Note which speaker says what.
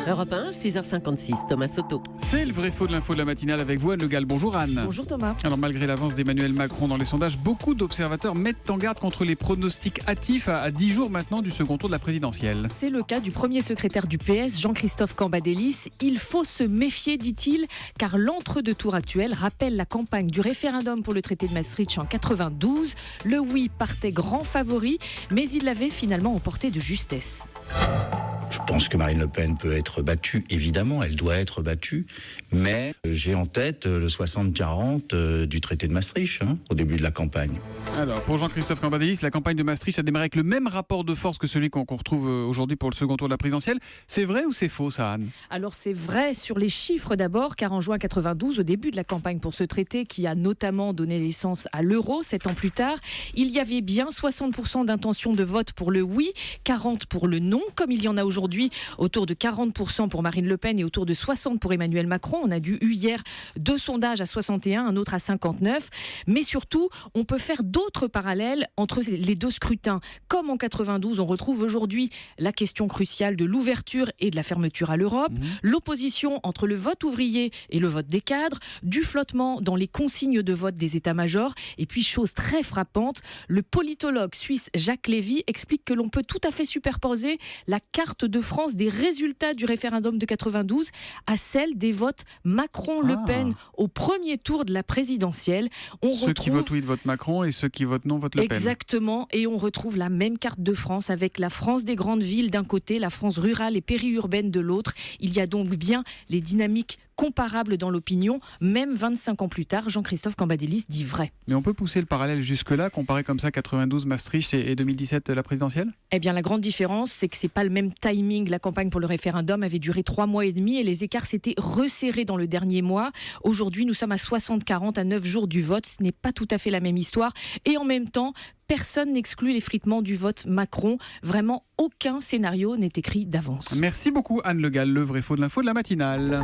Speaker 1: Europe 1, 6h56, Thomas Soto.
Speaker 2: C'est le vrai faux de l'info de la matinale avec vous, Anne Le Gall. Bonjour Anne.
Speaker 3: Bonjour Thomas.
Speaker 2: Alors malgré l'avance d'Emmanuel Macron dans les sondages, beaucoup d'observateurs mettent en garde contre les pronostics hâtifs à 10 jours maintenant du second tour de la présidentielle.
Speaker 3: C'est le cas du premier secrétaire du PS, Jean-Christophe Cambadélis. Il faut se méfier, dit-il, car l'entre-deux-tours actuel rappelle la campagne du référendum pour le traité de Maastricht en 92. Le oui partait grand favori, mais il l'avait finalement emporté de justesse.
Speaker 4: Je pense que Marine Le Pen peut être battue, évidemment, elle doit être battue, mais j'ai en tête le 60-40 du traité de Maastricht, au début de la campagne.
Speaker 2: Alors, pour Jean-Christophe Cambadélis, la campagne de Maastricht a démarré avec le même rapport de force que celui qu'on retrouve aujourd'hui pour le second tour de la présidentielle. C'est vrai ou c'est faux, ça, Anne ?
Speaker 3: Alors c'est vrai sur les chiffres d'abord, car en juin 92, au début de la campagne pour ce traité qui a notamment donné naissance à l'euro 7 ans plus tard, il y avait bien 60% d'intention de vote pour le oui, 40% pour le non, comme il y en a aujourd'hui, autour de 40% pour Marine Le Pen et autour de 60% pour Emmanuel Macron. On a eu hier 2 sondages à 61, un autre à 59. Mais surtout, on peut faire d'autres parallèles entre les deux scrutins. Comme en 92, on retrouve aujourd'hui la question cruciale de l'ouverture et de la fermeture à l'Europe, l'opposition entre le vote ouvrier et le vote des cadres, du flottement dans les consignes de vote des états-majors. Et puis, chose très frappante, le politologue suisse Jacques Lévy explique que l'on peut tout à fait superposer la carte de France des résultats du référendum de 92 à celle des votes Macron-Le Pen au premier tour de la présidentielle.
Speaker 2: Ceux qui votent oui votent Macron et ceux qui votent non votent Le Pen.
Speaker 3: Exactement, et on retrouve la même carte de France avec la France des grandes villes d'un côté, la France rurale et périurbaine de l'autre. Il y a donc bien les dynamiques comparables dans l'opinion. Même 25 ans plus tard, Jean-Christophe Cambadélis dit vrai.
Speaker 2: Mais on peut pousser le parallèle jusque-là, comparer comme ça 92 Maastricht et 2017 la présidentielle ?
Speaker 3: Eh bien, la grande différence, c'est que c'est pas le même timing. La campagne pour le référendum avait duré 3 mois et demi et les écarts s'étaient resserrés dans le dernier mois. Aujourd'hui, nous sommes à 60-40, à 9 jours du vote. Ce n'est pas tout à fait la même histoire. Et en même temps, personne n'exclut l'effritement du vote Macron. Vraiment, aucun scénario n'est écrit d'avance.
Speaker 2: Merci beaucoup Anne Le Gall, le vrai faux de l'info de la matinale.